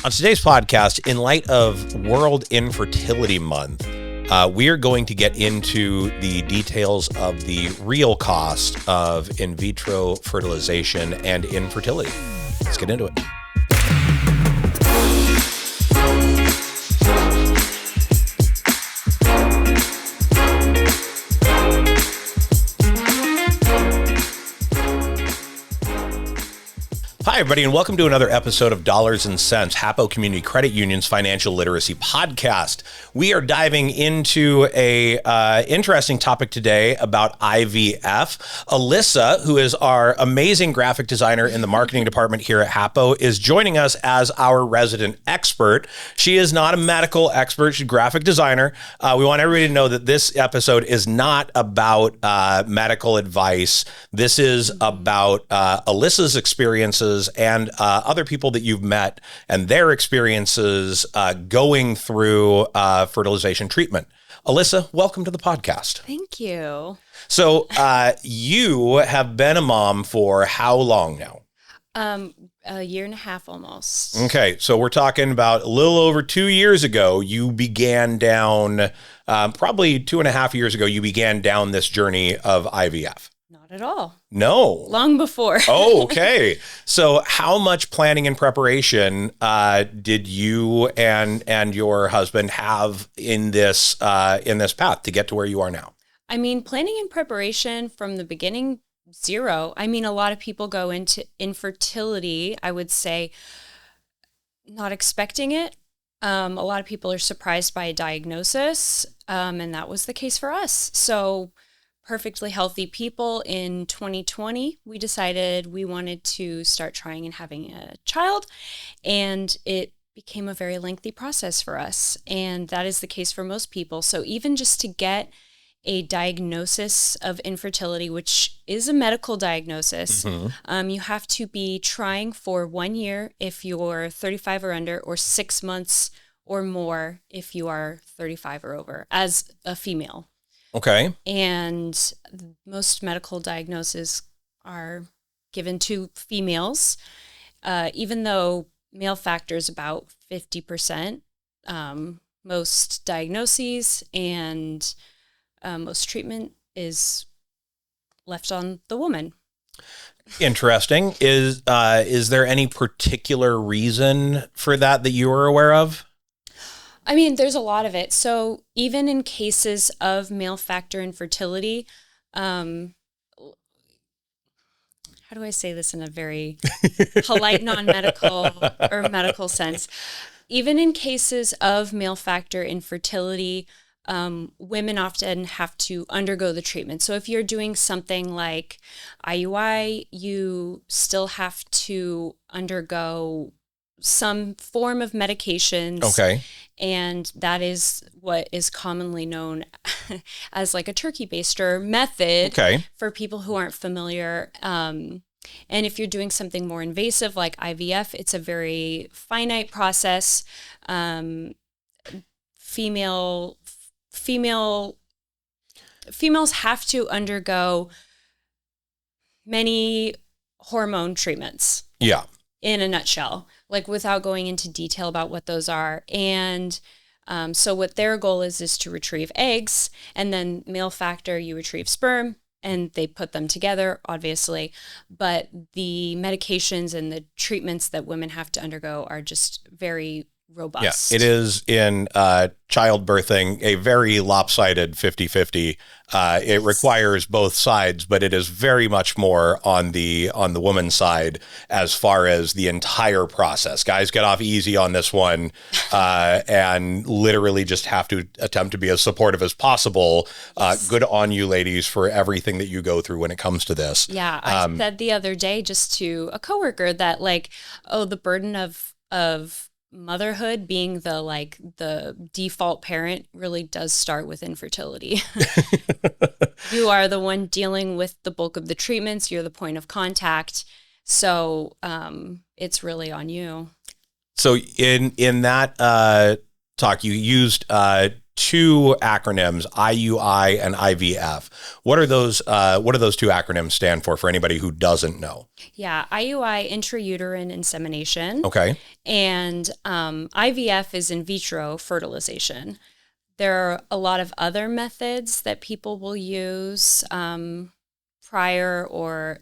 On today's podcast, in light of World Infertility Month, we are going to get into the details of the real cost of in vitro fertilization and infertility. Let's get into it. Hi, everybody, and welcome to another episode of Dollars and Cents, HAPO Community Credit Union's Financial Literacy Podcast. We are diving into a interesting topic today about IVF. Alissa, who is our amazing graphic designer in the marketing department here at HAPO, is joining us as our resident expert. She is not a medical expert. She's a graphic designer. We want everybody to know that this episode is not about medical advice. This is about Alissa's experiences and other people that you've met and their experiences going through fertilization treatment. Alissa, welcome to the podcast. Thank you. So you have been a mom for how long now? A year and a half almost. Okay, so we're talking about a little over 2 years ago, you began down, probably 2.5 years ago, you began down this journey of IVF. Not at all. No. Long before. Oh, okay. So how much planning and preparation did you and your husband have in this path to get to where you are now? I mean, planning and preparation from the beginning, zero. I mean, a lot of people go into infertility, I would say, not expecting it. A lot of people are surprised by a diagnosis, and that was the case for us. So perfectly healthy people in 2020, we decided we wanted to start trying and having a child, and it became a very lengthy process for us, and that is the case for most people. So even just to get a diagnosis of infertility, which is a medical diagnosis, you have to be trying for 1 year if you're 35 or under, or 6 months or more if you are 35 or over as a female. Okay. And most medical diagnoses are given to females, even though male factor is about 50%. Most diagnoses and most treatment is left on the woman. Interesting. Is there any particular reason for that you are aware of? I mean, there's a lot of it. So even in cases of male factor infertility, how do I say this in a very polite, non-medical or medical sense? Even in cases of male factor infertility, women often have to undergo the treatment. So if you're doing something like IUI, you still have to undergo some form of medications. Okay. And that is what is commonly known as like a turkey baster method for people who aren't familiar. And if you're doing something more invasive like IVF, it's a very finite process. Females have to undergo many hormone treatments. Yeah. In a nutshell, like without going into detail about what those are. And so what their goal is to retrieve eggs, and then male factor, you retrieve sperm, and they put them together, obviously. But the medications and the treatments that women have to undergo are just very robust. Yeah, it is in childbirthing a very lopsided 50-50. It requires both sides, but it is very much more on the woman's side as far as the entire process. Guys get off easy on this one and literally just have to attempt to be as supportive as possible. Good on you, ladies, for everything that you go through when it comes to this. Yeah, I said the other day just to a coworker that the burden of motherhood being the default parent really does start with infertility. You are the one dealing with the bulk of the treatments. You're the point of contact. So it's really on you. So in that talk, you used two acronyms, IUI and IVF. What are those? What do those two acronyms stand for anybody who doesn't know? Yeah, IUI, intrauterine insemination. Okay. And IVF is in vitro fertilization. There are a lot of other methods that people will use prior, or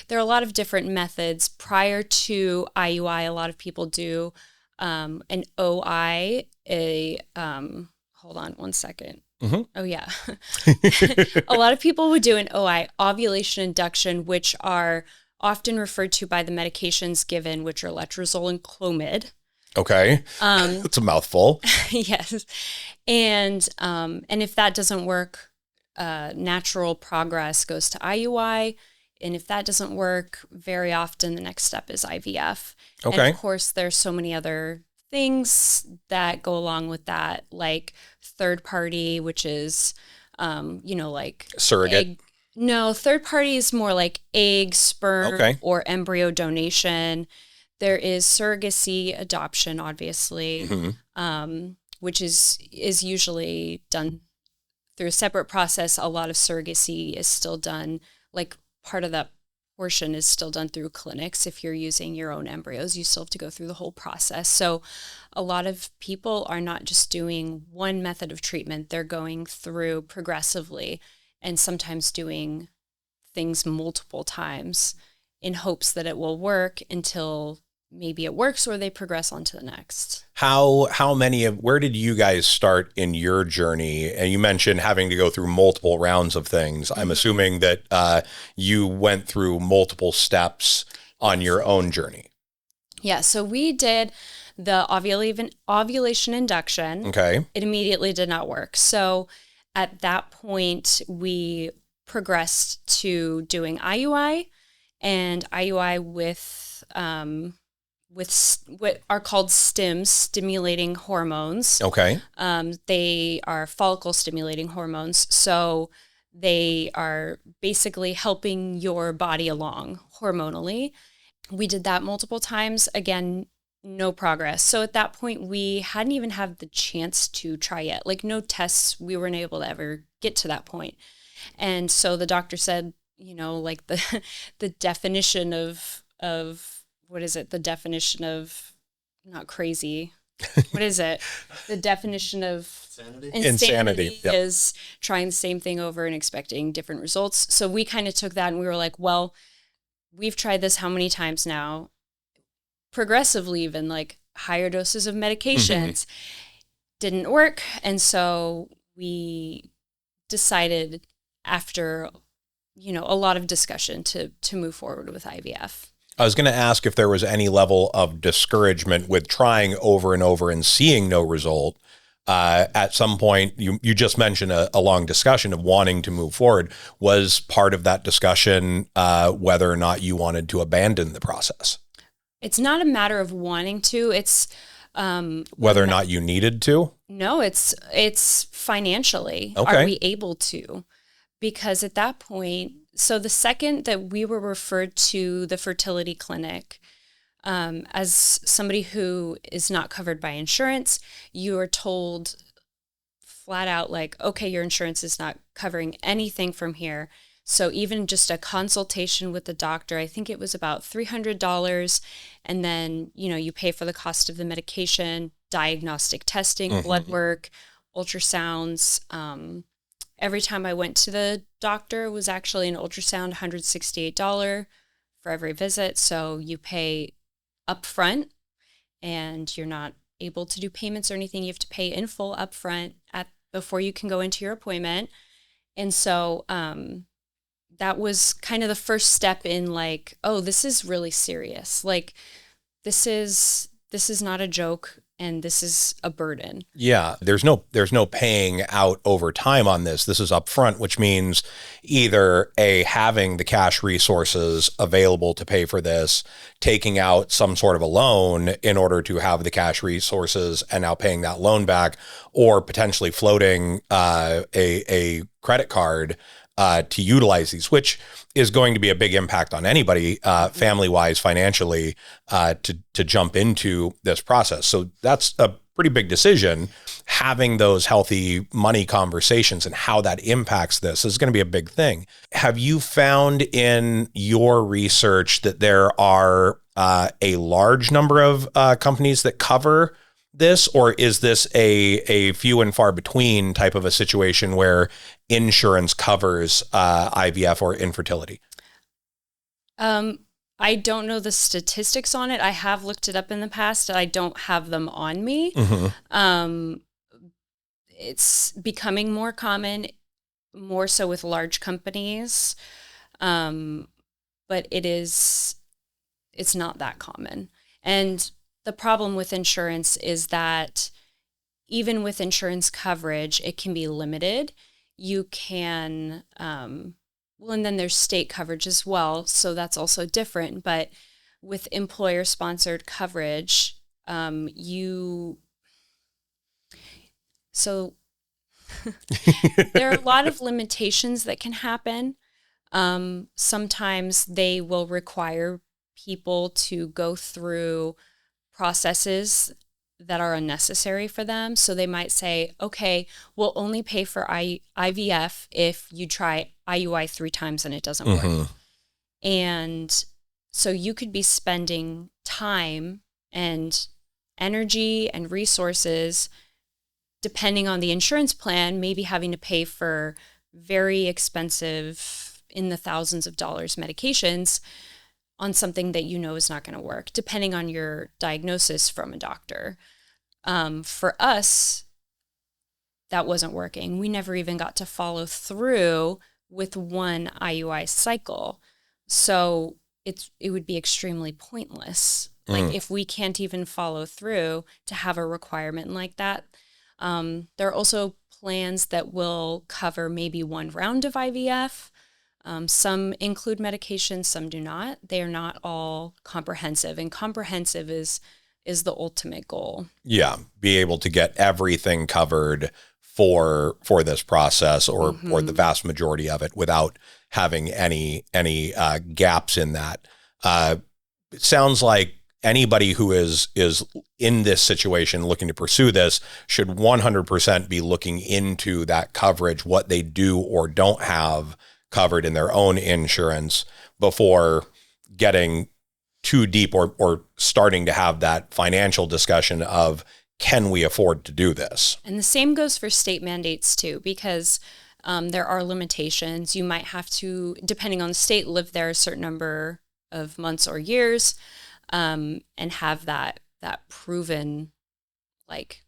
there are a lot of different methods prior to IUI. A lot of people do an OI, hold on one second. Mm-hmm. Oh, yeah. A lot of people would do an OI, ovulation induction, which are often referred to by the medications given, which are letrozole and Clomid. Okay. That's a mouthful. Yes. And if that doesn't work, natural progress goes to IUI. And if that doesn't work, very often the next step is IVF. Okay. And of course, there's so many other things that go along with that, like third party, which is, like surrogate. No, third party is more like egg, sperm, or embryo donation. There is surrogacy adoption, obviously, which is usually done through a separate process. A lot of surrogacy is still done, like part of that portion is still done through clinics. If you're using your own embryos, you still have to go through the whole process. So a lot of people are not just doing one method of treatment. They're going through progressively and sometimes doing things multiple times in hopes that it will work until maybe it works or they progress on to the next. Where did you guys start in your journey? And you mentioned having to go through multiple rounds of things. I'm assuming that you went through multiple steps on your own journey. Yeah, so we did the ovulation induction. Okay. It immediately did not work. So at that point, we progressed to doing IUI, and IUI with what are called STIMs, stimulating hormones. Okay. They are follicle stimulating hormones. So they are basically helping your body along hormonally. We did that multiple times. Again, no progress. So at that point, we hadn't even had the chance to try yet. Like no tests, we weren't able to ever get to that point. And so the doctor said, like the definition of what is it? The definition of not crazy. What is it? The definition of insanity yep. is trying the same thing over and expecting different results. So we kind of took that and we were like, well, we've tried this how many times now? Progressively, even like higher doses of medications didn't work. And so we decided after, a lot of discussion to move forward with IVF. I was going to ask if there was any level of discouragement with trying over and over and seeing no result. At some point, you just mentioned a long discussion of wanting to move forward. Was part of that discussion whether or not you wanted to abandon the process? It's not a matter of wanting to. It's whether or not you needed to? No, it's financially. Okay. Are we able to? Because at that point, so the second that we were referred to the fertility clinic, as somebody who is not covered by insurance, you are told flat out like, okay, your insurance is not covering anything from here. So even just a consultation with the doctor, I think it was about $300. And then, you pay for the cost of the medication, diagnostic testing, blood work, ultrasounds. Every time I went to the doctor, it was actually an ultrasound, $168 for every visit. So you pay upfront and you're not able to do payments or anything. You have to pay in full upfront before you can go into your appointment. And so that was kind of the first step in like, oh, this is really serious. Like this is not a joke. And this is a burden. Yeah, there's no paying out over time on this. This is upfront, which means either having the cash resources available to pay for this, taking out some sort of a loan in order to have the cash resources and now paying that loan back, or potentially floating a credit card to utilize these, which is going to be a big impact on anybody, family-wise, financially, to jump into this process. So that's a pretty big decision. having those healthy money conversations and how that impacts this is going to be a big thing. Have you found in your research that there are a large number of companies that cover this, or is this a few and far between type of a situation where insurance covers IVF or infertility? I don't know the statistics on it. I have looked it up in the past. I don't have them on me. It's becoming more common, more so with large companies, but it's not that common. And the problem with insurance is that even with insurance coverage, it can be limited. You can, well, and then there's state coverage as well, so that's also different. But with employer-sponsored coverage, so there are a lot of limitations that can happen. Sometimes they will require people to go through processes that are unnecessary for them. So they might say, okay, we'll only pay for IVF if you try IUI 3 times and it doesn't work. And so you could be spending time and energy and resources, depending on the insurance plan, maybe having to pay for very expensive, in the thousands of dollars medications on something that you know is not going to work, depending on your diagnosis from a doctor. For us, that wasn't working. We never even got to follow through with one IUI cycle. So it would be extremely pointless. Like if we can't even follow through to have a requirement like that. There are also plans that will cover maybe 1 round of IVF. Some include medication, some do not. They are not all comprehensive, and comprehensive is the ultimate goal. Yeah, be able to get everything covered for this process, or the vast majority of it, without having any gaps in that. It sounds like anybody who is in this situation looking to pursue this should 100% be looking into that coverage, what they do or don't have covered in their own insurance, before getting too deep or starting to have that financial discussion of, can we afford to do this? And the same goes for state mandates too, because there are limitations. You might have to, depending on the state, live there a certain number of months or years, and have that proven like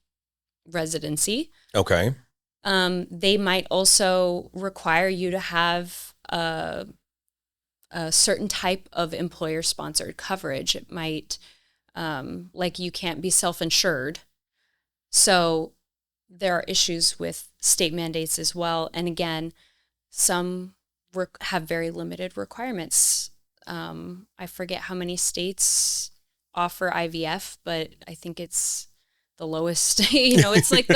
residency. Okay. They might also require you to have a certain type of employer-sponsored coverage. It might, like you can't be self-insured. So there are issues with state mandates as well. And again, some have very limited requirements. I forget how many states offer IVF, but I think it's the lowest. It's like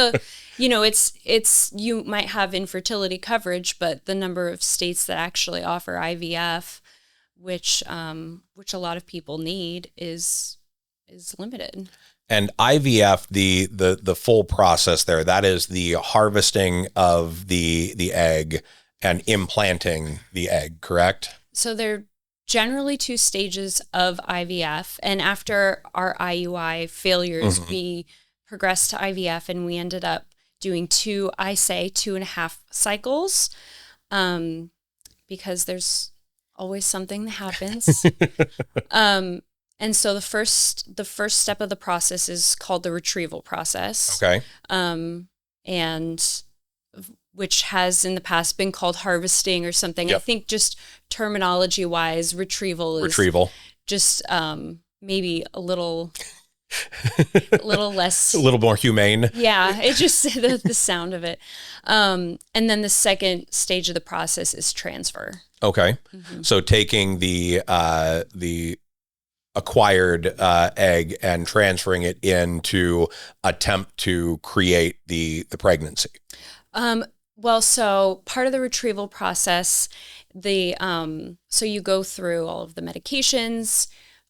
it's you might have infertility coverage, but the number of states that actually offer IVF, which a lot of people need, is limited. And IVF, the full process there, that is the harvesting of the egg and implanting the egg, correct? So there are generally 2 stages of IVF, and after our IUI failures, we progressed to IVF, and we ended up doing 2.5 cycles, because there's always something that happens. And so the first step of the process is called the retrieval process. Okay. And which has in the past been called harvesting or something. Yep. I think just terminology wise, retrieval is just maybe a little less, a little more humane. Yeah, it just the sound of it. And then the second stage of the process is transfer. Okay. So taking the acquired egg and transferring it in to attempt to create the pregnancy. Well, so part of the retrieval process, so you go through all of the medications,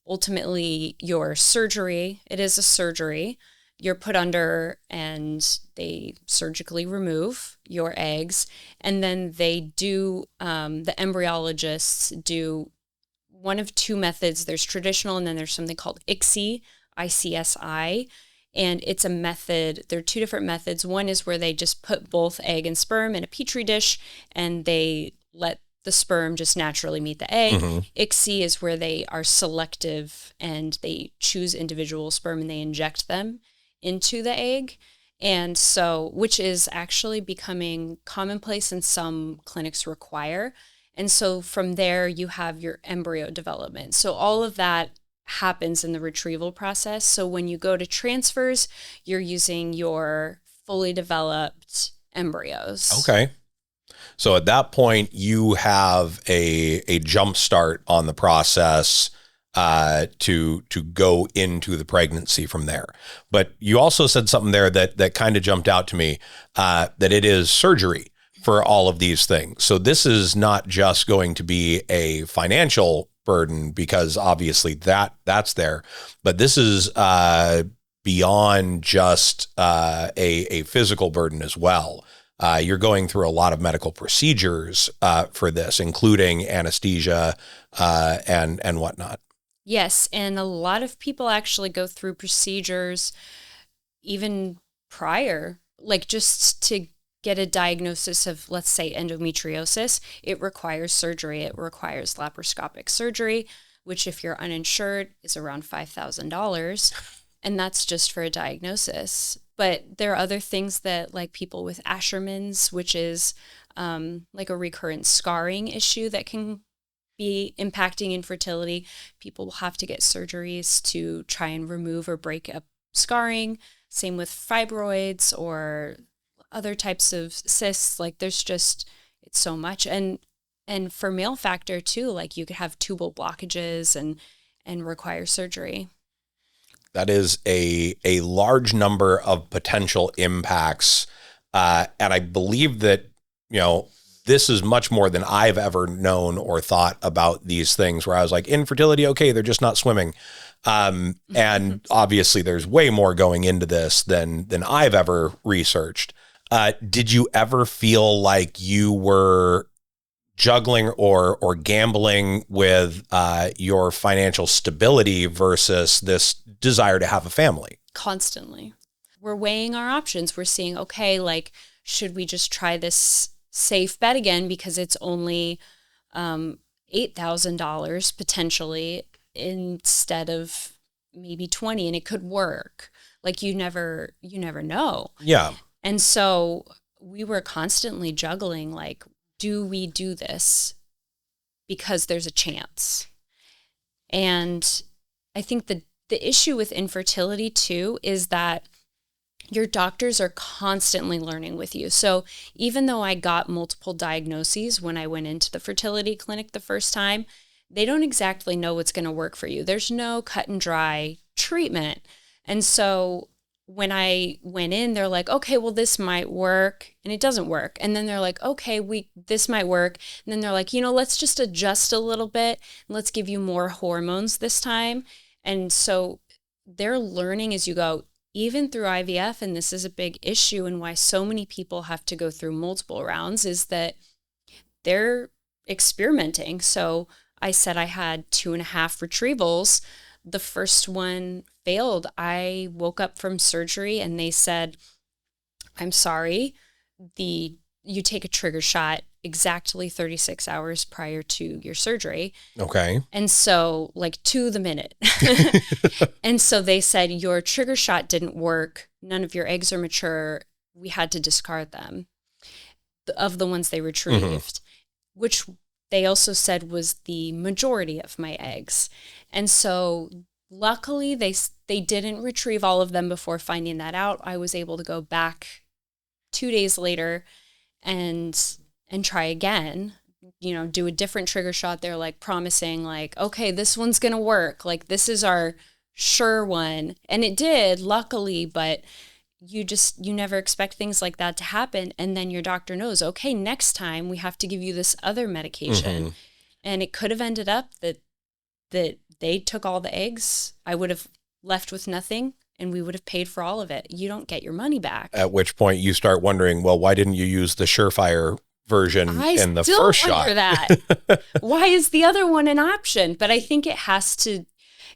ultimately your surgery. It is a surgery. you're put under and they surgically remove your eggs. And then they do, the embryologists do one of two methods. There's traditional, and then there's something called ICSI, ICSI. And it's a method. There are two different methods. One is where they just put both egg and sperm in a petri dish and they let the sperm just naturally meet the egg. ICSI is where they are selective and they choose individual sperm and they inject them into the egg. And so, which is actually becoming commonplace and some clinics require. And so from there, you have your embryo development. So all of that happens in the retrieval process. So when you go to transfers, you're using your fully developed embryos. Okay. So at that point, you have a jump start on the process to go into the pregnancy from there. But you also said something there that kind of jumped out to me, that it is surgery for all of these things. So this is not just going to be a financial burden, because obviously that's there, but this is beyond just a physical burden as well. You're going through a lot of medical procedures for this, including anesthesia and whatnot. Yes, and a lot of people actually go through procedures even prior, like just to get a diagnosis of, let's say, endometriosis. It requires surgery. It requires laparoscopic surgery, which if you're uninsured is around $5,000. And that's just for a diagnosis. But there are other things that, like people with Asherman's, which is like a recurrent scarring issue that can be impacting infertility. People will have to get surgeries to try and remove or break up scarring. Same with fibroids or other types of cysts. Like there's just, it's so much. And for male factor too, like you could have tubal blockages and require surgery. That is a large number of potential impacts. And I believe that, this is much more than I've ever known or thought about these things, where I was like, infertility, okay, they're just not swimming. And obviously there's way more going into this than I've ever researched. Did you ever feel like you were juggling or gambling with your financial stability versus this desire to have a family? Constantly. We're weighing our options. We're seeing, okay, like, should we just try this safe bet again because it's only $8,000 potentially instead of maybe 20, and it could work. Like you never know. Yeah. And so we were constantly juggling, like, do we do this because there's a chance? And I think the issue with infertility too is that your doctors are constantly learning with you. So even though I got multiple diagnoses when I went into the fertility clinic the first time, they don't exactly know what's going to work for you. There's no cut and dry treatment. And so when I went in, they're like, okay, well, this might work, and it doesn't work. And then they're like, okay, this might work. And then they're like, let's just adjust a little bit. And let's give you more hormones this time. And so they're learning as you go, even through IVF. And this is a big issue, and why so many people have to go through multiple rounds is that they're experimenting. So I said I had 2.5 retrievals. The first one failed. I woke up from surgery and they said, I'm sorry, you take a trigger shot exactly 36 hours prior to your surgery. Okay. And so, like, to the minute. And so they said, your trigger shot didn't work. None of your eggs are mature. We had to discard them of the ones they retrieved, which they also said was the majority of my eggs. And so luckily they didn't retrieve all of them before finding that out. I was able to go back 2 days later and try again, do a different trigger shot. They're like promising, like, okay, this one's going to work. Like, this is our sure one. And it did, luckily, but you never expect things like that to happen. And then your doctor knows, okay, next time we have to give you this other medication. And it could have ended up that they took all the eggs. I would have left with nothing, and we would have paid for all of it. You don't get your money back. At which point you start wondering, well, why didn't you use the surefire version in the first shot? That. Why is the other one an option? But I think it has to,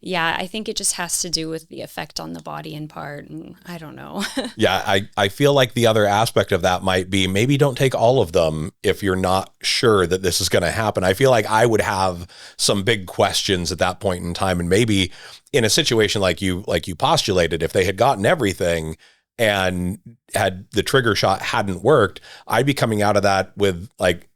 I think it just has to do with the effect on the body in part. And I don't know. Yeah, I feel like the other aspect of that might be maybe don't take all of them if you're not sure that this is going to happen. I feel like I would have some big questions at that point in time. And maybe in a situation like you postulated, if they had gotten everything and had the trigger shot hadn't worked, I'd be coming out of that with like,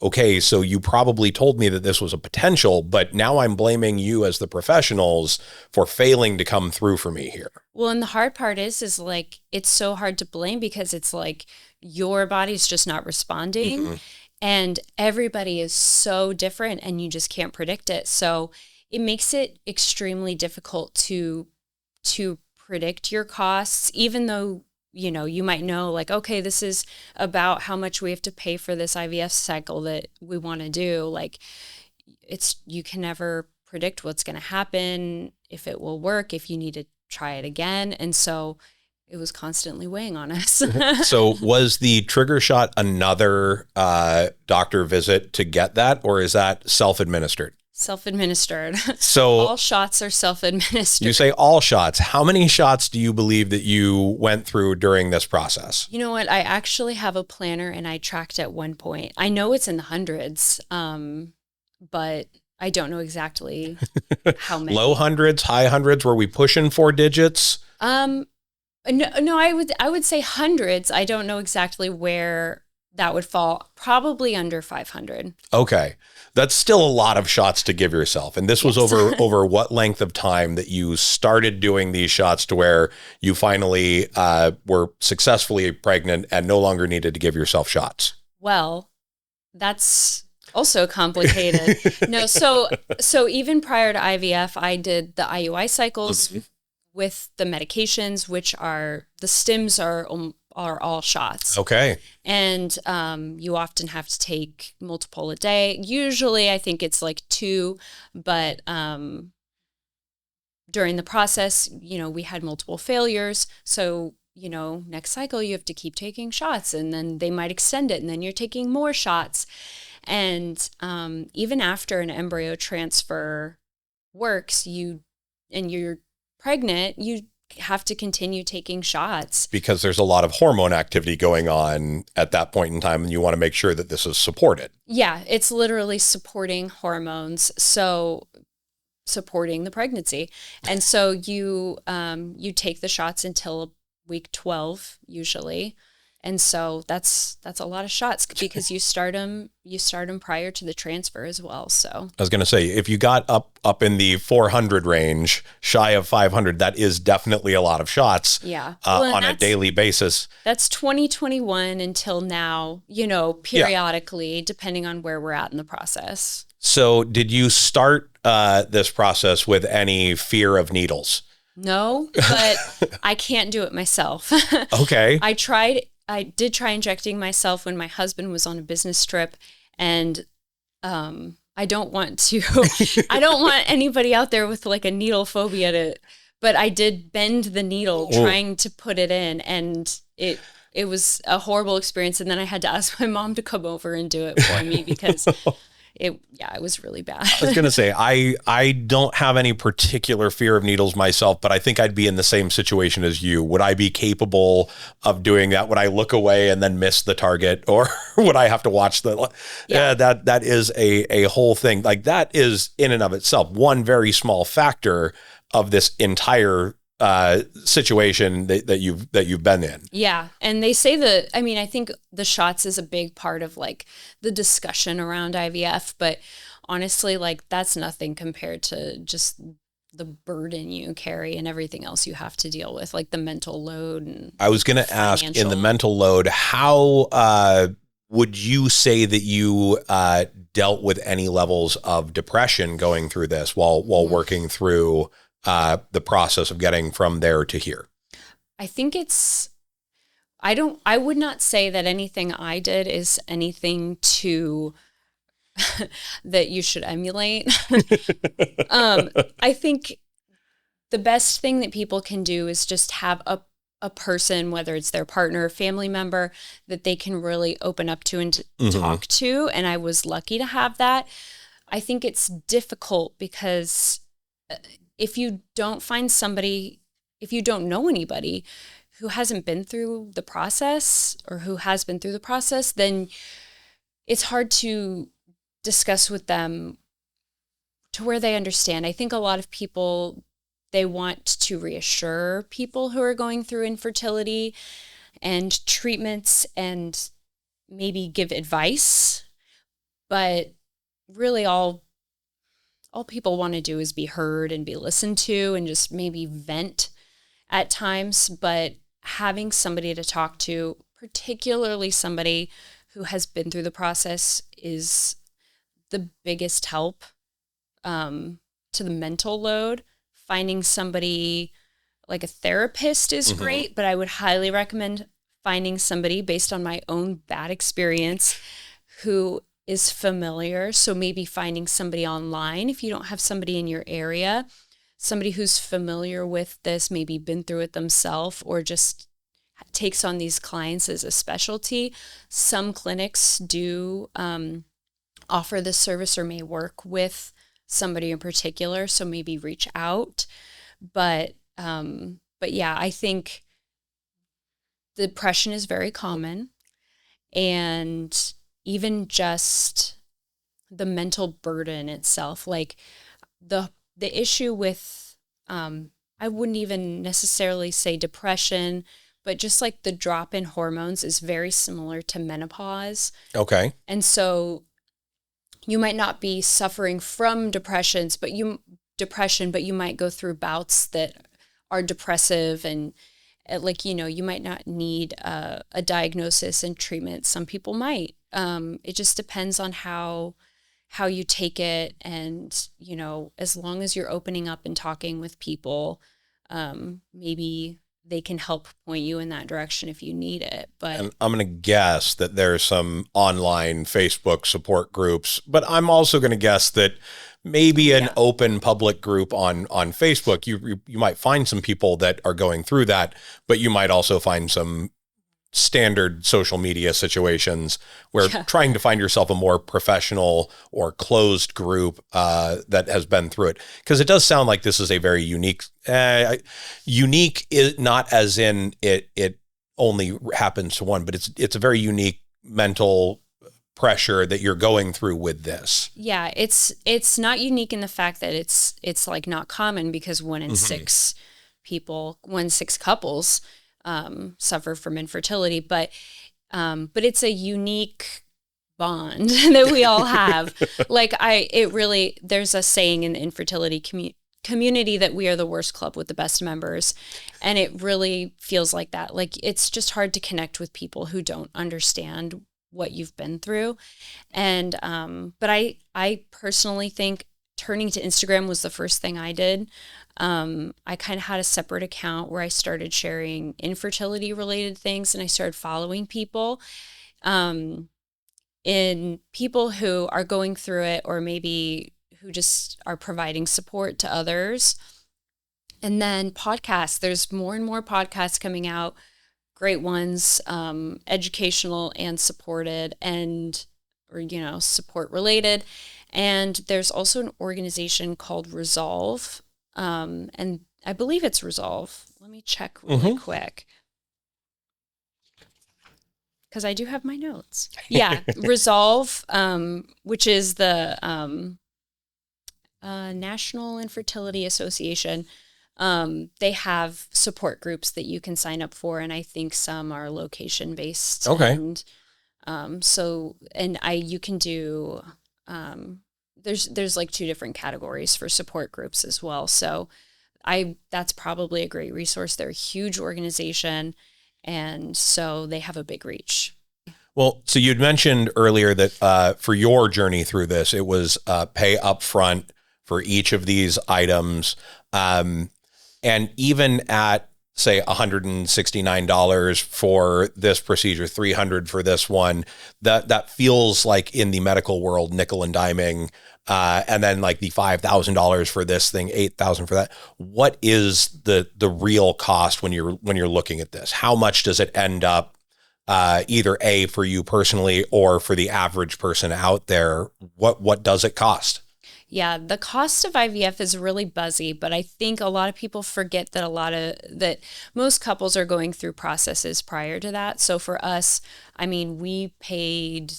okay, so you probably told me that this was a potential, but now I'm blaming you as the professionals for failing to come through for me here. Well, and the hard part is like, it's so hard to blame because it's like your body's just not responding. Mm-hmm. And everybody is so different and you just can't predict it. So it makes it extremely difficult to predict your costs, even though you might know like, okay, this is about how much we have to pay for this IVF cycle that we want to do. Like you can never predict what's going to happen, if it will work, if you need to try it again. And so it was constantly weighing on us. So was the trigger shot another doctor visit to get that, or is that self-administered? Self-administered. So all shots are self-administered. You say all shots. How many shots do you believe that you went through during this process? You know what? I actually have a planner and I tracked at one point. I know it's in the hundreds, but I don't know exactly how many. Low hundreds, high hundreds? Were we pushing 4 digits? No, I would say hundreds. I don't know exactly where that would fall. Probably under 500. Okay. That's still a lot of shots to give yourself. And this was over what length of time that you started doing these shots to where you finally were successfully pregnant and no longer needed to give yourself shots? Well, that's also complicated. No, so even prior to IVF, I did the IUI cycles mm-hmm. with the medications, which are, the stims are all shots. Okay. And you often have to take multiple a day. Usually I think it's like 2, but during the process, we had multiple failures. So, next cycle you have to keep taking shots and then they might extend it and then you're taking more shots. And even after an embryo transfer works, and you're pregnant, you have to continue taking shots. Because there's a lot of hormone activity going on at that point in time, and you want to make sure that this is supported. Yeah, it's literally supporting hormones, so supporting the pregnancy. And so you take the shots until week 12 usually. And so that's a lot of shots because you start them prior to the transfer as well. So I was going to say, if you got up in the 400 range, shy of 500, that is definitely a lot of shots. Yeah, on a daily basis. That's 2021 until now. Periodically, depending on where we're at in the process. So, did you start this process with any fear of needles? No, but I can't do it myself. Okay. I did try injecting myself when my husband was on a business trip, and I don't want anybody out there with like a needle phobia but I did bend the needle trying to put it in, and it was a horrible experience. And then I had to ask my mom to come over and do it for me because it was really bad. I was going to say, I don't have any particular fear of needles myself, but I think I'd be in the same situation as you. Would I be capable of doing that? Would I look away and then miss the target, or would I have to watch that is a whole thing. Like that is in and of itself one very small factor of this entire situation that you've been in. Yeah. And they say I think the shots is a big part of like the discussion around IVF, but honestly, like that's nothing compared to just the burden you carry and everything else you have to deal with, like the mental load. And I was going to ask, in the mental load, how would you say that you dealt with any levels of depression going through this while working through the process of getting from there to here? I think I would not say that anything I did is anything that you should emulate. I think the best thing that people can do is just have a person, whether it's their partner or family member, that they can really open up to and talk to. And I was lucky to have that. I think it's difficult because if you don't find somebody, if you don't know anybody who hasn't been through the process or who has been through the process, then it's hard to discuss with them to where they understand. I think a lot of people, they want to reassure people who are going through infertility and treatments and maybe give advice, but really all people want to do is be heard and be listened to and just maybe vent at times. But having somebody to talk to, particularly somebody who has been through the process, is the biggest help to the mental load. Finding somebody like a therapist is great, but I would highly recommend finding somebody based on my own bad experience who is familiar. So maybe finding somebody online if you don't have somebody in your area, somebody who's familiar with this, maybe been through it themselves or just takes on these clients as a specialty. Some clinics do offer this service or may work with somebody in particular, so maybe reach out. But yeah, I think depression is very common, and even just the mental burden itself, like the issue with I wouldn't even necessarily say depression, but just like the drop in hormones is very similar to menopause. Okay. And so you might not be suffering from depression, but you might go through bouts that are depressive, and like, you might not need a diagnosis and treatment. Some people might. It just depends on how you take it. And, as long as you're opening up and talking with people, maybe they can help point you in that direction if you need it. But and I'm going to guess that there's some online Facebook support groups, but I'm also going to guess that maybe an open public group on Facebook, you might find some people that are going through that, but you might also find some standard social media situations where trying to find yourself a more professional or closed group that has been through it. Because it does sound like this is a very unique is not as in it only happens to one, but it's a very unique mental pressure that you're going through with this. Yeah, it's not unique in the fact that it's like not common, because one in six couples suffer from infertility, but it's a unique bond that we all have. There's a saying in the infertility community that we are the worst club with the best members. And it really feels like that. Like, it's just hard to connect with people who don't understand what you've been through. And, but I personally think turning to Instagram was the first thing I did. I kind of had a separate account where I started sharing infertility related things, and I started following people, in people who are going through it, or maybe who just are providing support to others. And then podcasts, there's more and more podcasts coming out, great ones, educational and supported or support related. And there's also an organization called Resolve. And I believe it's Resolve. Let me check really quick, because I do have my notes. Yeah, Resolve, which is the National Infertility Association. They have support groups that you can sign up for, and I think some are location based. Okay. And you can do. There's like two different categories for support groups as well. So that's probably a great resource. They're a huge organization, and so they have a big reach. Well, so you'd mentioned earlier that for your journey through this, it was pay upfront for each of these items. And even at say $169 for this procedure, $300 for this one, that feels like in the medical world, nickel and diming. And then like the $5,000 for this thing, $8,000 for that. What is the real cost when you're looking at this? How much does it end up, either A, for you personally or for the average person out there? What does it cost? Yeah, the cost of IVF is really buzzy, but I think a lot of people forget that most couples are going through processes prior to that. So for us, I mean, we paid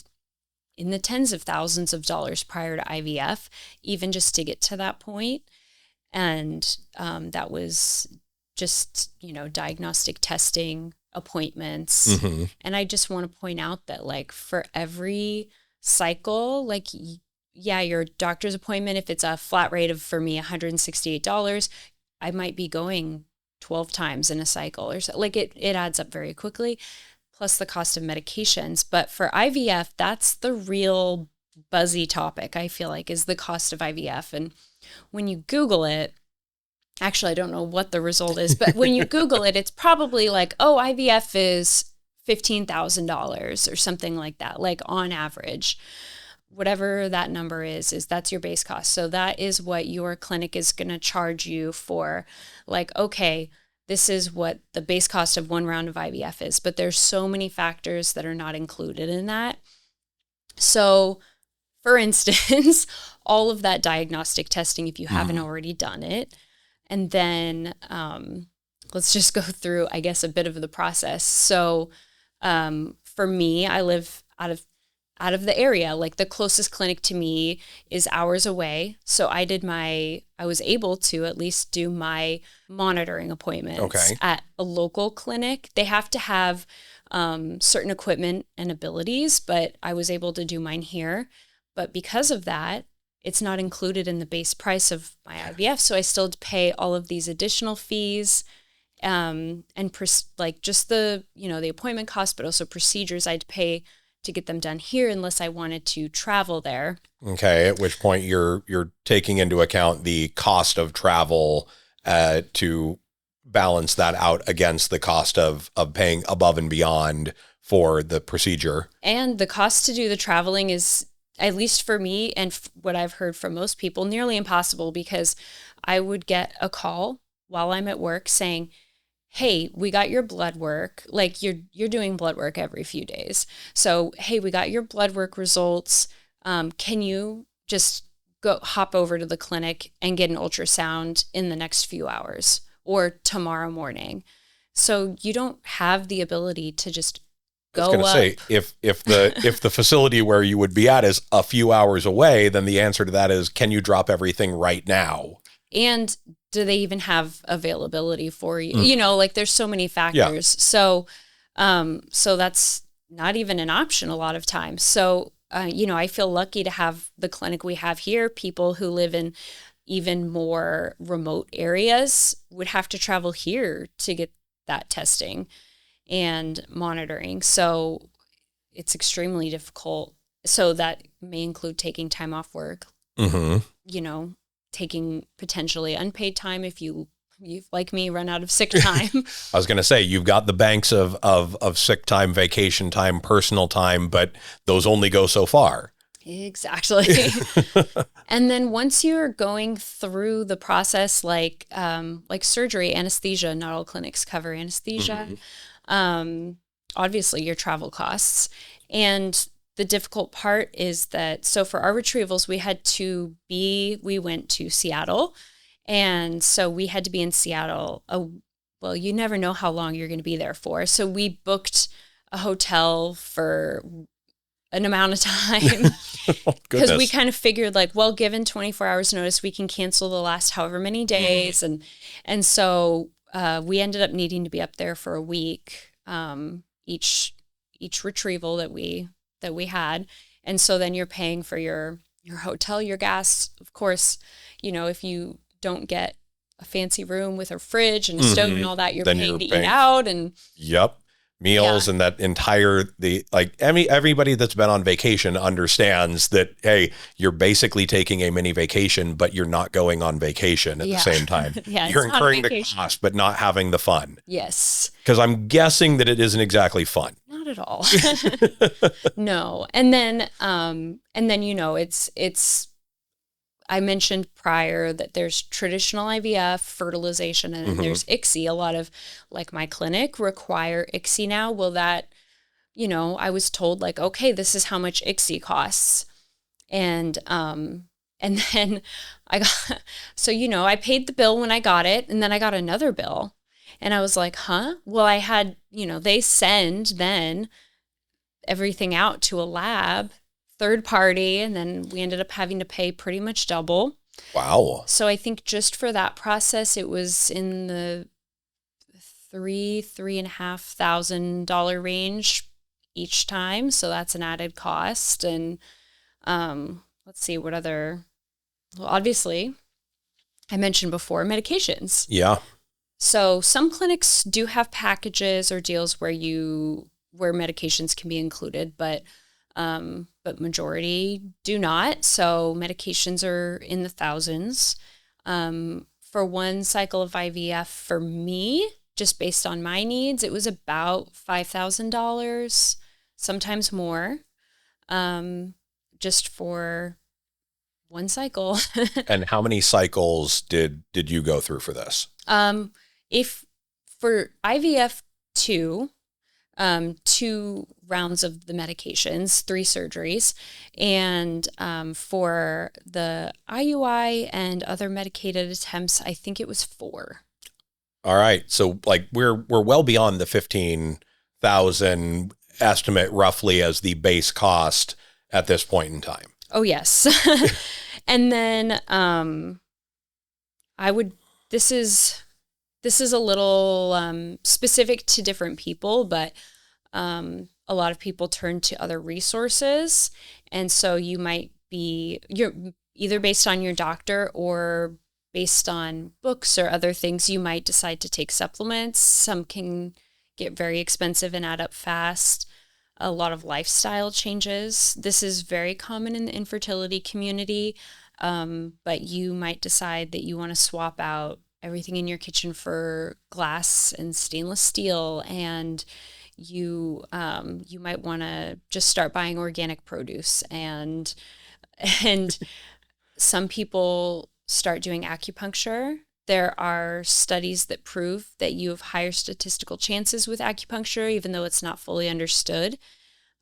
in the tens of thousands of dollars prior to IVF, even just to get to that point. And that was just, diagnostic testing, appointments. Mm-hmm. And I just want to point out that like for every cycle, like yeah, your doctor's appointment, if it's a flat rate of, for me, $168, I might be going 12 times in a cycle or so. Like it adds up very quickly, plus the cost of medications. But for IVF, that's the real buzzy topic, I feel like, is the cost of IVF. And when you Google it, actually, I don't know what the result is, but when you Google it, it's probably like, oh, IVF is $15,000 or something like that, like on average. Whatever that number is that's your base cost. So that is what your clinic is going to charge you for. Like, okay, this is what the base cost of one round of IVF is, but there's so many factors that are not included in that. So for instance, all of that diagnostic testing, if you haven't already done it, and then let's just go through, I guess, a bit of the process. So for me, I live out of the area. Like the closest clinic to me is hours away. So I was able to at least do my monitoring appointments at a local clinic. They have to have certain equipment and abilities, but I was able to do mine here. But because of that, it's not included in the base price of my IVF. So I still pay all of these additional fees and just the appointment cost, but also procedures I'd pay to get them done here unless I wanted to travel there. Okay, at which point you're taking into account the cost of travel to balance that out against the cost of paying above and beyond for the procedure. And the cost to do the traveling is, at least for me and what I've heard from most people, nearly impossible, because I would get a call while I'm at work saying, hey, we got your blood work. Like you're doing blood work every few days. So, hey, we got your blood work results. Can you just go hop over to the clinic and get an ultrasound in the next few hours or tomorrow morning? So you don't have the ability to just go up. I was going to say, if the facility where you would be at is a few hours away, then the answer to that is, can you drop everything right now? And do they even have availability for you? Like there's so many factors. Yeah. So that's not even an option a lot of times. So, I feel lucky to have the clinic we have here. People who live in even more remote areas would have to travel here to get that testing and monitoring. So it's extremely difficult. So that may include taking time off work, taking potentially unpaid time if you like me, run out of sick time. I was going to say, you've got the banks of sick time, vacation time, personal time, but those only go so far. Exactly. And then once you're going through the process, like surgery, anesthesia, not all clinics cover anesthesia. Obviously your travel costs. And the difficult part is that, so for our retrievals, we went to Seattle. And so we had to be in Seattle. You never know how long you're going to be there for. So we booked a hotel for an amount of time because we kind of figured given 24 hours notice, we can cancel the last however many days. And so we ended up needing to be up there for a week, each retrieval that we had. And so then you're paying for your hotel, your gas. Of course, if you don't get a fancy room with a fridge and a stove and all that, you're paying to eat out. And yep. meals and that entire, everybody that's been on vacation understands that, hey, you're basically taking a mini vacation, but you're not going on vacation at the same time. You're incurring the cost, but not having the fun. Yes. Because I'm guessing that it isn't exactly fun. Not at all. No. And then, it's, I mentioned prior that there's traditional IVF, fertilization, and then there's ICSI. A lot of, like my clinic, require ICSI now. Well, that, I was told like, okay, this is how much ICSI costs. And then I got, I paid the bill when I got it, and then I got another bill. And I was like, huh? Well, I had, they send then everything out to a lab, third party, and then we ended up having to pay pretty much double. Wow. So I think just for that process, it was in the $3,500 range each time. So that's an added cost. And let's see what other, well, obviously I mentioned before medications. Yeah. So some clinics do have packages or deals where medications can be included, but majority do not. So medications are in the thousands. For one cycle of IVF for me, just based on my needs, it was about $5,000, sometimes more, just for one cycle. And how many cycles did you go through for this? If for IVF 2 rounds of the medications, 3 surgeries, and for the IUI and other medicated attempts, I think it was 4. All right, so like we're well beyond the 15,000 estimate roughly as the base cost at this point in time. Oh yes, and then This is a little specific to different people, but a lot of people turn to other resources. And so you're either based on your doctor or based on books or other things, you might decide to take supplements. Some can get very expensive and add up fast. A lot of lifestyle changes. This is very common in the infertility community, but you might decide that you want to swap out everything in your kitchen for glass and stainless steel, and you might want to just start buying organic produce, and some people start doing acupuncture. There are studies that prove that you have higher statistical chances with acupuncture, even though it's not fully understood.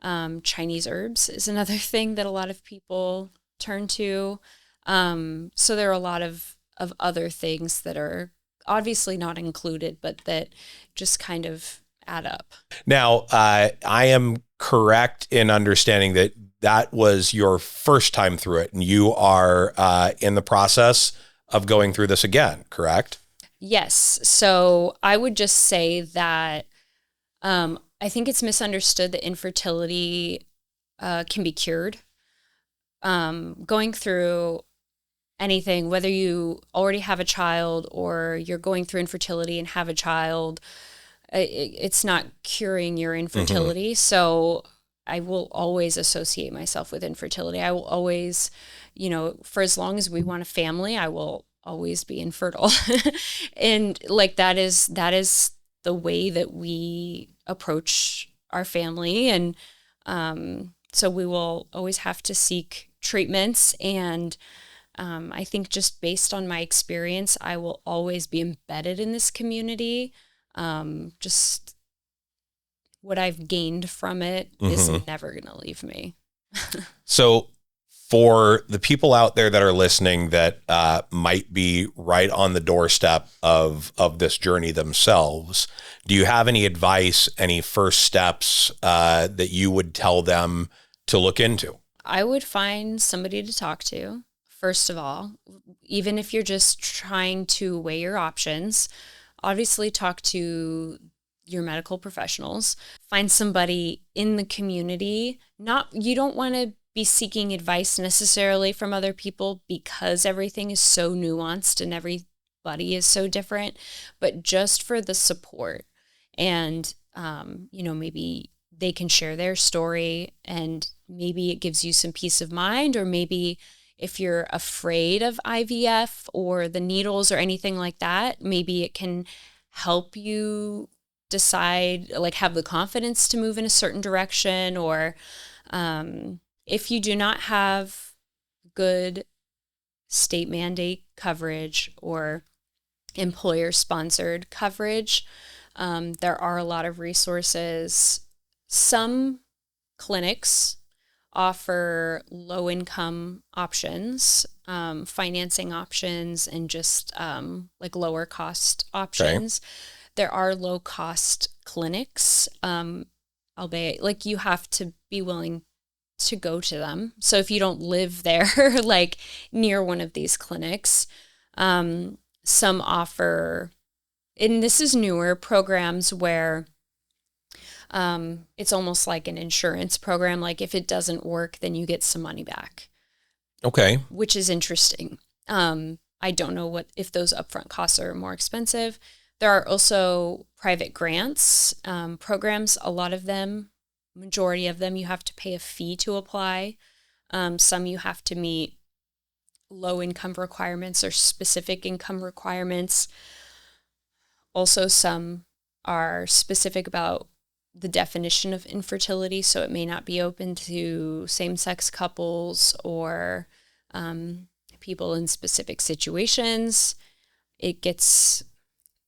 Chinese herbs is another thing that a lot of people turn to. So there are a lot of other things that are obviously not included, but that just kind of add up. Now, I am correct in understanding that was your first time through it, and you are in the process of going through this again, correct? Yes. So I would just say that I think it's misunderstood that infertility can be cured. Going through anything, whether you already have a child or you're going through infertility and have a child, it's not curing your infertility. Mm-hmm. So I will always associate myself with infertility. I will always, for as long as we want a family, I will always be infertile. And like that is the way that we approach our family. And so we will always have to seek treatments. And I think just based on my experience, I will always be embedded in this community. Just what I've gained from it is never going to leave me. So for the people out there that are listening that might be right on the doorstep of this journey themselves, do you have any advice, any first steps that you would tell them to look into? I would find somebody to talk to. First of all, even if you're just trying to weigh your options, obviously talk to your medical professionals. Find somebody in the community. You don't want to be seeking advice necessarily from other people because everything is so nuanced and everybody is so different, but just for the support. And maybe they can share their story and maybe it gives you some peace of mind, or maybe if you're afraid of IVF or the needles or anything like that, maybe it can help you decide, like have the confidence to move in a certain direction. Or if you do not have good state mandate coverage or employer sponsored coverage, there are a lot of resources. Some clinics offer low income options, financing options, and just like lower cost options. Okay. There are low cost clinics, albeit like you have to be willing to go to them. So if you don't live there, like near one of these clinics, some offer, and this is newer, programs where it's almost like an insurance program. Like if it doesn't work, then you get some money back. Okay. Which is interesting. I don't know if those upfront costs are more expensive. There are also private grants programs. A lot of them, majority of them, you have to pay a fee to apply. Some you have to meet low income requirements or specific income requirements. Also, some are specific about the definition of infertility, so it may not be open to same-sex couples or people in specific situations. It gets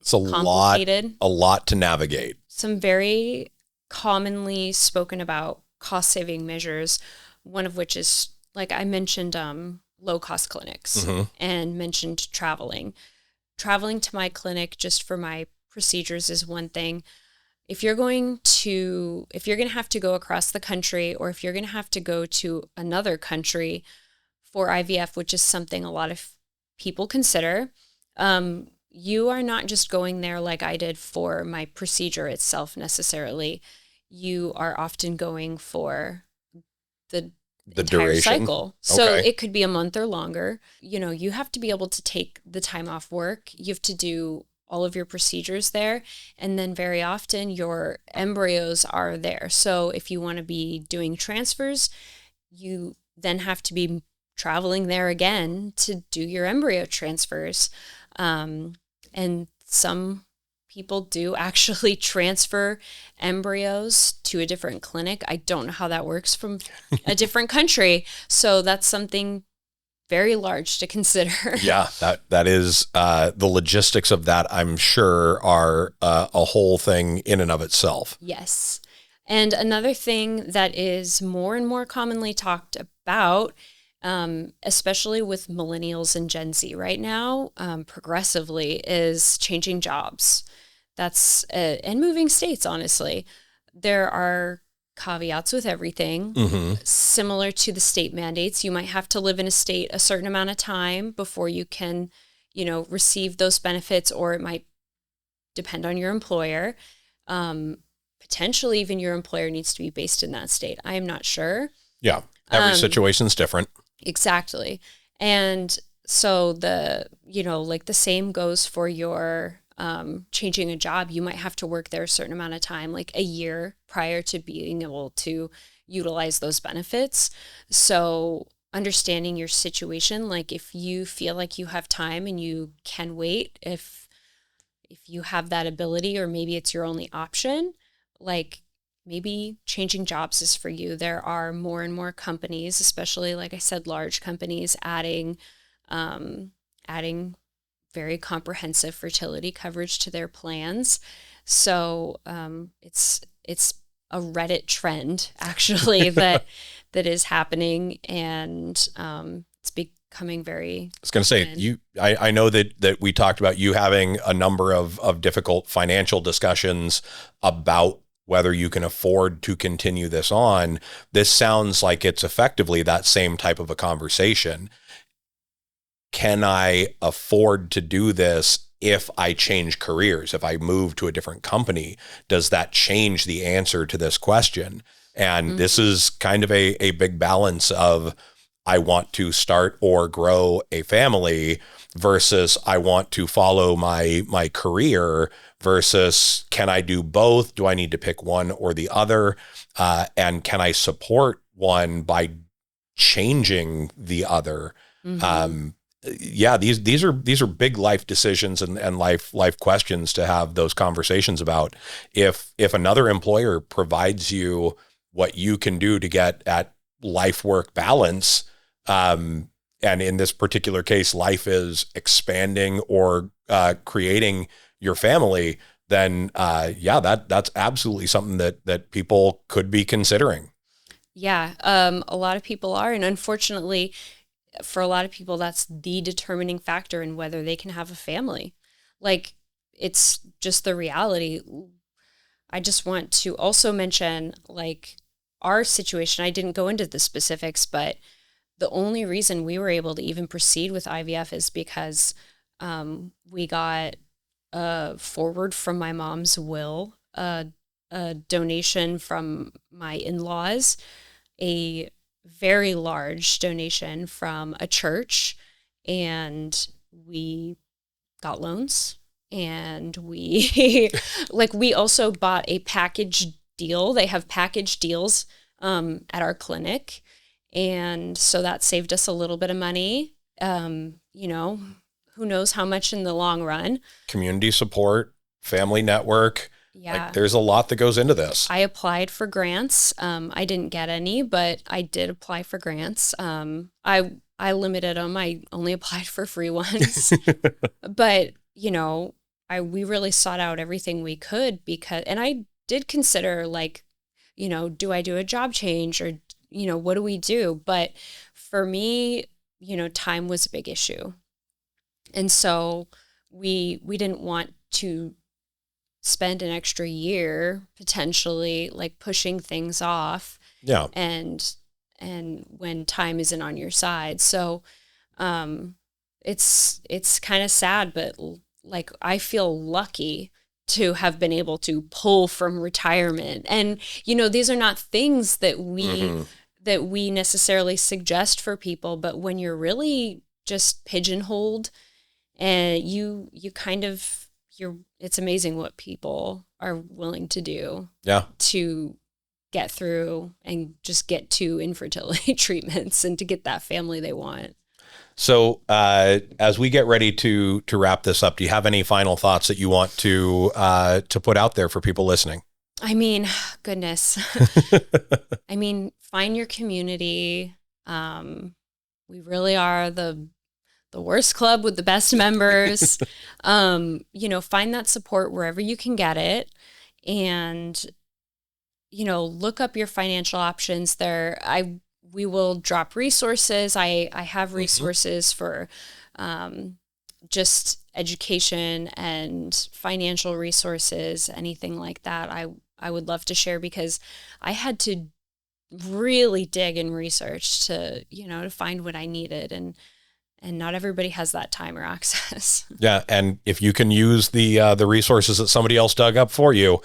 complicated. A lot to navigate. Some very commonly spoken about cost-saving measures, one of which is, like I mentioned, low-cost clinics and mentioned traveling. Traveling to my clinic just for my procedures is one thing. If you're going to have to go across the country, or if you're going to have to go to another country for IVF, which is something a lot of people consider, you are not just going there like I did for my procedure itself necessarily. You are often going for the entire duration cycle. So it could be a month or longer. You have to be able to take the time off work. You have to do all of your procedures there. And then very often your embryos are there. So if you want to be doing transfers, you then have to be traveling there again to do your embryo transfers. And some people do actually transfer embryos to a different clinic. I don't know how that works from a different country. So that's something very large to consider. Yeah, that is the logistics of that, I'm sure, are a whole thing in and of itself. Yes. And another thing that is more and more commonly talked about, especially with millennials and Gen Z right now, progressively, is changing jobs. That's and moving states, honestly. There are caveats with everything. Similar to the state mandates, you might have to live in a state a certain amount of time before you can, receive those benefits, or it might depend on your employer. Potentially even your employer needs to be based in that state. I am not sure. Yeah. Every situation's different. Exactly. And so like the same goes for your changing a job. You might have to work there a certain amount of time, like a year prior to being able to utilize those benefits. So understanding your situation, like if you feel like you have time and you can wait, if you have that ability, or maybe it's your only option, like maybe changing jobs is for you. There are more and more companies, especially, like I said, large companies adding very comprehensive fertility coverage to their plans. So it's a Reddit trend, actually, that is happening, and it's becoming very. I was going to say, I know that we talked about you having a number of difficult financial discussions about whether you can afford to continue this on. This sounds like it's effectively that same type of a conversation. Can I afford to do this if I change careers? If I move to a different company, does that change the answer to this question? And this is kind of a big balance of, I want to start or grow a family versus I want to follow my career, versus can I do both? Do I need to pick one or the other? And can I support one by changing the other? Mm-hmm. Yeah, these are big life decisions and life questions to have those conversations about. If another employer provides you what you can do to get at life work balance, and in this particular case, life is expanding or creating your family, then that's absolutely something that people could be considering. Yeah, a lot of people are, and unfortunately, for a lot of people, that's the determining factor in whether they can have a family. Like, it's just the reality. I just want to also mention, like, our situation. I didn't go into the specifics, but the only reason we were able to even proceed with IVF is because we got a forward from my mom's will, a donation from my in-laws, a very large donation from a church, and we got loans, and we we also bought a package deal. They have package deals at our clinic, and so that saved us a little bit of money. Who knows how much in the long run. Community support, family network. Yeah. Like, there's a lot that goes into this. I applied for grants. I didn't get any, but I did apply for grants. I limited them. I only applied for free ones. But, we really sought out everything we could and I did consider, do I do a job change or, what do we do? But for me, time was a big issue. And so we didn't want to spend an extra year potentially pushing things off. Yeah. And when time isn't on your side. So it's kind of sad, but I feel lucky to have been able to pull from retirement. And these are not things that we necessarily suggest for people, but when you're really just pigeonholed and you kind of it's amazing what people are willing to do to get through and just get to infertility treatments and to get that family they want. So as we get ready to wrap this up, do you have any final thoughts that you want to put out there for people listening? I mean, goodness. Find your community. We really are the worst club with the best members. Find that support wherever you can get it, and look up your financial options there. We will drop resources. I have resources for just education and financial resources, anything like that. I would love to share, because I had to really dig and research to find what I needed, and not everybody has that time or access. Yeah. And if you can use the resources that somebody else dug up for you,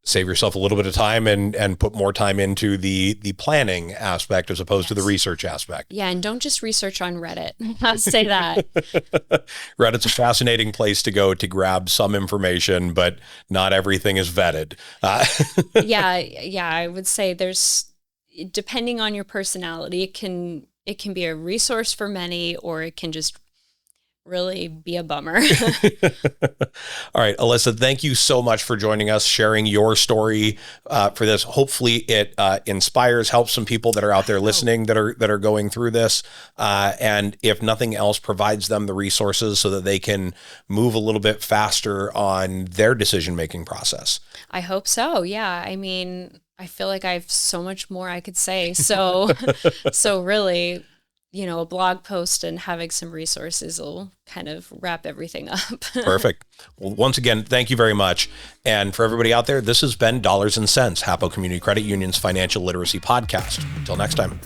save yourself a little bit of time and put more time into the planning aspect as opposed to the research aspect. Yeah. And don't just research on Reddit. I'll say that. Reddit's a fascinating place to go to grab some information, but not everything is vetted. Yeah. I would say depending on your personality, it can be a resource for many, or it can just really be a bummer. All right, Alissa, thank you so much for joining us, sharing your story for this. Hopefully it inspires, helps some people that are out there listening that are going through this. And if nothing else, provides them the resources so that they can move a little bit faster on their decision-making process. I hope so. Yeah. I feel like I have so much more I could say. So really, a blog post and having some resources will kind of wrap everything up. Perfect. Well, once again, thank you very much. And for everybody out there, this has been Dollars and Cents, HAPO Community Credit Union's financial literacy podcast. Until next time.